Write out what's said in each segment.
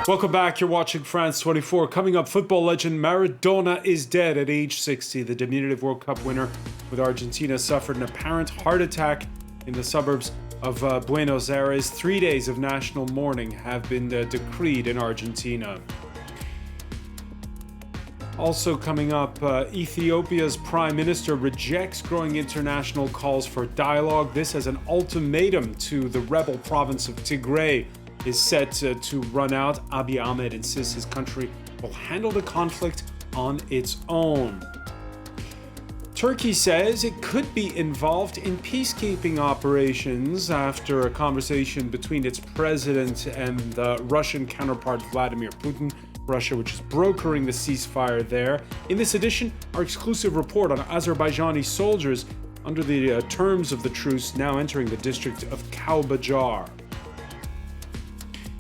Welcome back. You're watching France 24. Coming up, football legend Maradona is dead at age 60. The diminutive World Cup winner with Argentina suffered an apparent heart attack in the suburbs of Buenos Aires. 3 days of national mourning have been decreed in Argentina. Also coming up, Ethiopia's prime minister rejects growing international calls for dialogue. This as an ultimatum to the rebel province of Tigray is set to run out. Abiy Ahmed insists his country will handle the conflict on its own. Turkey says it could be involved in peacekeeping operations after a conversation between its president and the Russian counterpart Vladimir Putin. Russia, which is brokering the ceasefire there. In this edition, our exclusive report on Azerbaijani soldiers under the terms of the truce now entering the district of Kalbajar.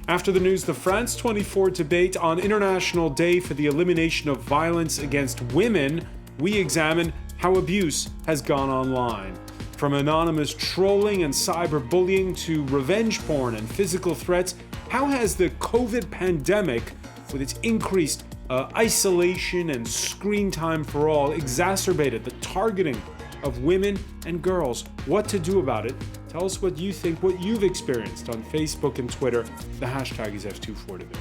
After the news, the France 24 debate on International Day for the Elimination of Violence Against Women, we examine how abuse has gone online. From anonymous trolling and cyberbullying to revenge porn and physical threats, how has the COVID pandemic, with its increased isolation and screen time for all, exacerbated the targeting of women and girls? What to do about it? Tell us what you think, what you've experienced on Facebook and Twitter. The hashtag is F24Debate.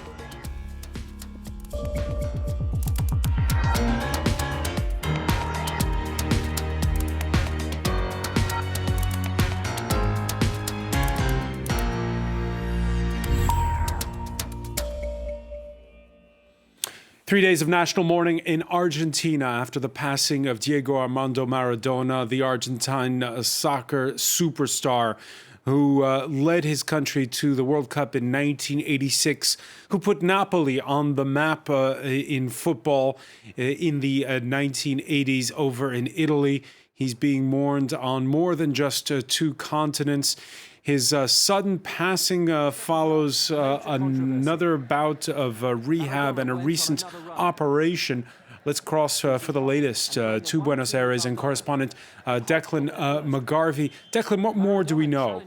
3 days of national mourning in Argentina after the passing of Diego Armando Maradona, the Argentine soccer superstar who led his country to the World Cup in 1986, who put Napoli on the map in football in the 1980s over in Italy. He's being mourned on more than just two continents. His sudden passing follows another bout of rehab and a recent operation. Let's cross for the latest to Buenos Aires and correspondent Declan McGarvey. Declan, what more do we know?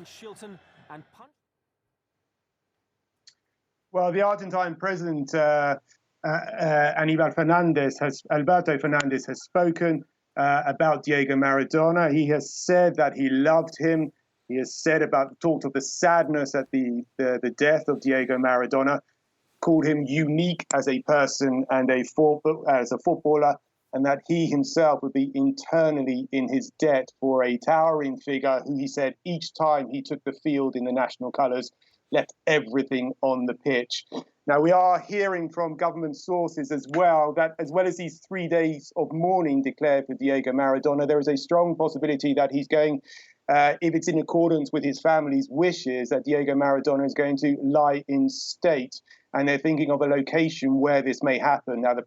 Well, the Argentine president, Alberto Fernandez, has spoken about Diego Maradona. He has said that he loved him. He has talked of the sadness at the death of Diego Maradona, called him unique as a person and as a footballer, and that he himself would be internally in his debt for a towering figure who, he said, each time he took the field in the national colours, left everything on the pitch. Now, we are hearing from government sources as well that as well as these 3 days of mourning declared for Diego Maradona, there is a strong possibility that he's going, if it's in accordance with his family's wishes, that Diego Maradona is going to lie in state. And they're thinking of a location where this may happen. Now, the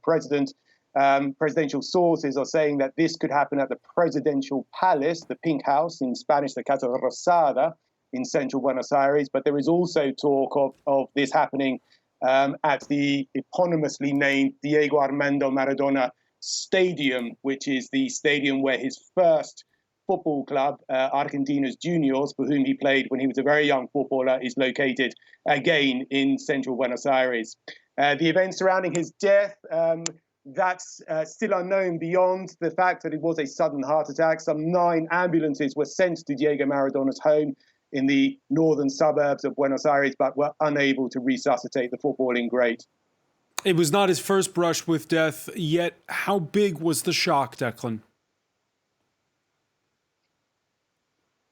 presidential sources are saying that this could happen at the presidential palace, the Pink House, in Spanish, the Casa Rosada, in central Buenos Aires. But there is also talk of this happening at the eponymously named Diego Armando Maradona Stadium, which is the stadium where his first football club, Argentinos Juniors, for whom he played when he was a very young footballer, is located again in central Buenos Aires. The events surrounding his death, that's still unknown beyond the fact that it was a sudden heart attack. Some 9 ambulances were sent to Diego Maradona's home in the northern suburbs of Buenos Aires, but were unable to resuscitate the footballing great. It was not his first brush with death, yet how big was the shock, Declan?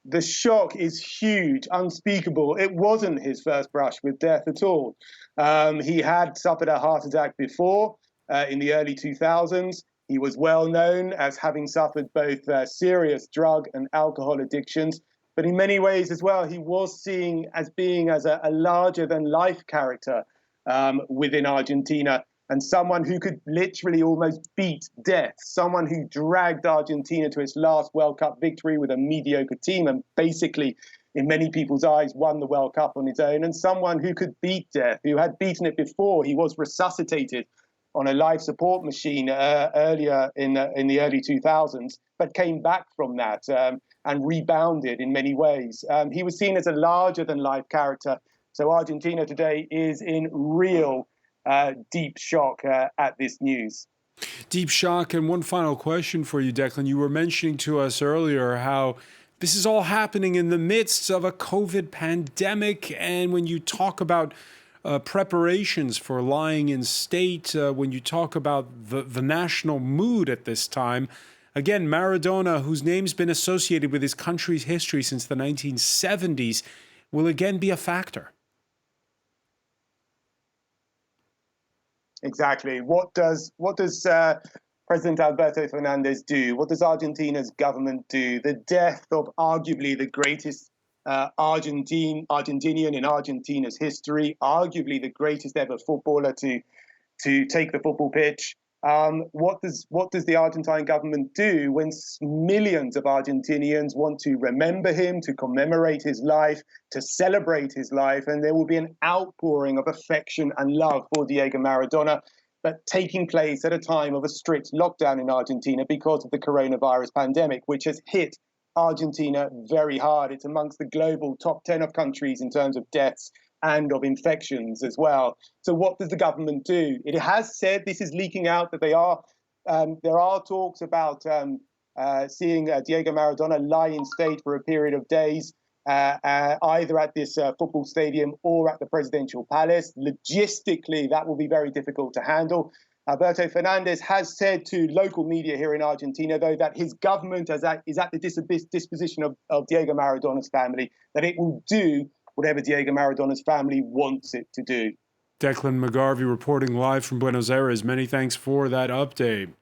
The shock is huge, unspeakable. It wasn't his first brush with death at all. He had suffered a heart attack before in the early 2000s. He was well known as having suffered both serious drug and alcohol addictions. But in many ways as well, he was seen as being as a larger-than-life character within Argentina, and someone who could literally almost beat death, someone who dragged Argentina to its last World Cup victory with a mediocre team and basically, in many people's eyes, won the World Cup on its own, and someone who could beat death, who had beaten it before. He was resuscitated on a life support machine earlier in the early 2000s, but came back from that and rebounded in many ways. He was seen as a larger-than-life character, So Argentina today is in real deep shock at this news. Deep shock. And one final question for you, Declan. You were mentioning to us earlier how this is all happening in the midst of a COVID pandemic. And when you talk about preparations for lying in state, when you talk about the national mood at this time, again, Maradona, whose name's been associated with his country's history since the 1970s, will again be a factor. Exactly. What does President Alberto Fernandez do? What does Argentina's government do? The death of arguably the greatest Argentinian in Argentina's history, arguably the greatest ever footballer to take the football pitch. What does the Argentine government do when millions of Argentinians want to remember him, to commemorate his life, to celebrate his life, and there will be an outpouring of affection and love for Diego Maradona, but taking place at a time of a strict lockdown in Argentina because of the coronavirus pandemic, which has hit Argentina very hard. It's amongst the global top 10 of countries in terms of deaths and of infections as well. So what does the government do? It has said, this is leaking out, that there are talks about seeing Diego Maradona lie in state for a period of days, either at this football stadium or at the presidential palace. Logistically, that will be very difficult to handle. Alberto Fernandez has said to local media here in Argentina, though, that his government is at the disposition of Diego Maradona's family, that it will do whatever Diego Maradona's family wants it to do. Declan McGarvey reporting live from Buenos Aires. Many thanks for that update.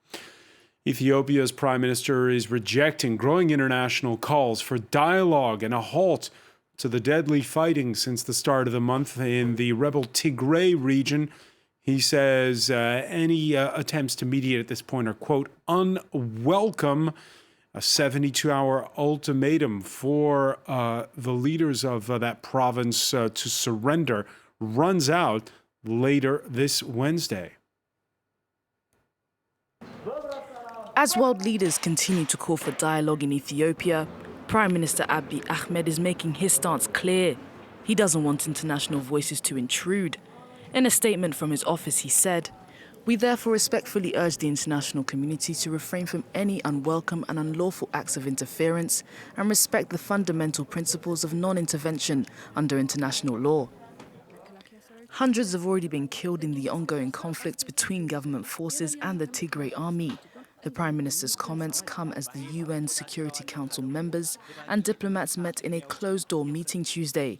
Ethiopia's prime minister is rejecting growing international calls for dialogue and a halt to the deadly fighting since the start of the month in the rebel Tigray region. He says any attempts to mediate at this point are, quote, unwelcome. A 72-hour ultimatum for the leaders of that province to surrender runs out later this Wednesday. As world leaders continue to call for dialogue in Ethiopia, Prime Minister Abiy Ahmed is making his stance clear. He doesn't want international voices to intrude. In a statement from his office, he said, "We therefore respectfully urge the international community to refrain from any unwelcome and unlawful acts of interference and respect the fundamental principles of non-intervention under international law." Hundreds have already been killed in the ongoing conflict between government forces and the Tigray army. The Prime Minister's comments come as the UN Security Council members and diplomats met in a closed-door meeting Tuesday.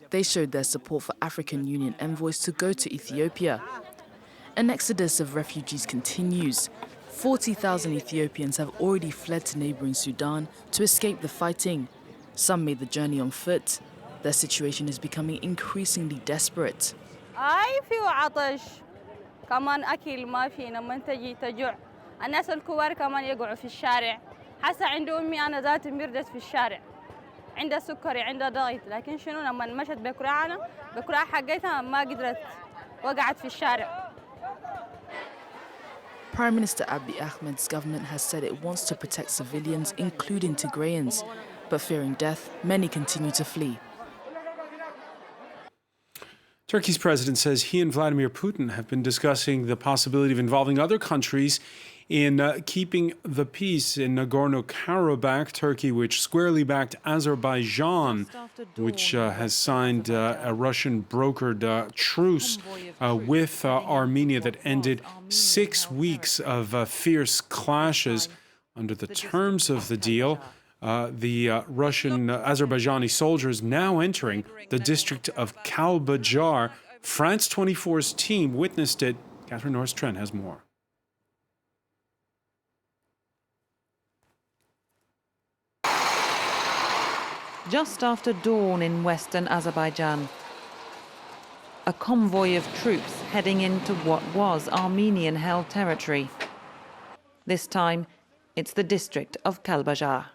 They showed their support for African Union envoys to go to Ethiopia. An exodus of refugees continues. 40,000 Ethiopians have already fled to neighboring Sudan to escape the fighting. Some made the journey on foot. Their situation is becoming increasingly desperate. في عطش كمان أكل ما في لما تجي تجوع الناس الكبار كمان يقعوا في الشارع حتى عند أمي أنا ذاتي مردت في الشارع عندها سكري عندها ضغط لكن شنو لما مشت بكراعة حقتها ما قدرت وقعت في الشارع. Prime Minister Abiy Ahmed's government has said it wants to protect civilians, including Tigrayans, but fearing death, many continue to flee. Turkey's president says he and Vladimir Putin have been discussing the possibility of involving other countries in keeping the peace in Nagorno-Karabakh. Turkey, which squarely backed Azerbaijan, which has signed a Russian-brokered truce with Armenia that ended 6 weeks of fierce clashes. Under the terms of the deal, the Russian Azerbaijani soldiers now entering the district of Kalbajar. France 24's team witnessed it. Catherine Norris-Trent has more. Just after dawn in western Azerbaijan, a convoy of troops heading into what was Armenian-held territory. This time, it's the district of Kalbajar.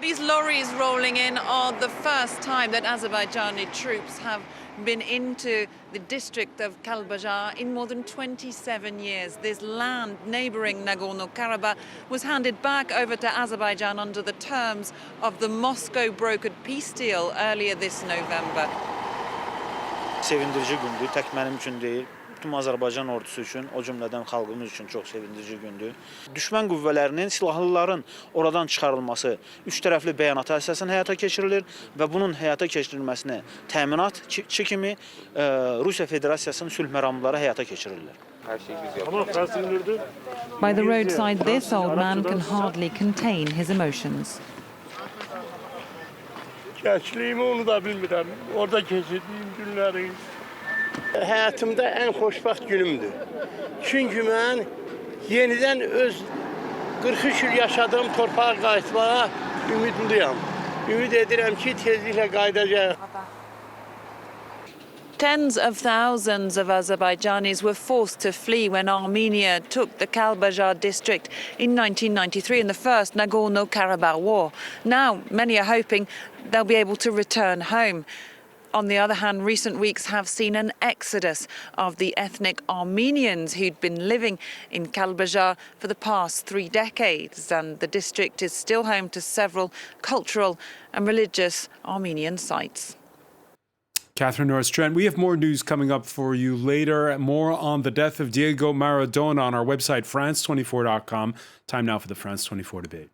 These lorries rolling in are the first time that Azerbaijani troops have been into the district of Kalbajar in more than 27 years. This land neighboring Nagorno-Karabakh was handed back over to Azerbaijan under the terms of the Moscow brokered peace deal earlier this November. sevindirici gündür. Tək mənim üçün deyil, bütün Azərbaycan ordusu üçün, o cümlədən xalqımız üçün çox sevindirici gündür. Düşmən qüvvələrinin, silahlıların oradan çıxarılması üç tərəfli bəyanata əsasən həyata keçirilir və bunun həyata keçirilməsinə təminat kimi Rusiya Federasiyasının sülh məramları həyata keçirirlər. By the roadside, this old man can hardly contain his emotions. Gençliğimi onu da bilmirəm. Orada keçirdiyim günləri. Həyatımda ən xoşbəxt günümdür. Çünki mən yenidən öz 43 il yaşadığım torpağa qayıtmağa ümidliyəm. Ümid edirəm ki, tezliklə qayıdacaq. Tens of thousands of Azerbaijanis were forced to flee when Armenia took the Kalbajar district in 1993 in the First Nagorno-Karabakh War. Now, many are hoping they'll be able to return home. On the other hand, recent weeks have seen an exodus of the ethnic Armenians who'd been living in Kalbajar for the past 3 decades, and the district is still home to several cultural and religious Armenian sites. Catherine Norris-Trent, we have more news coming up for you later. More on the death of Diego Maradona on our website, France24.com. Time now for the France 24 debate.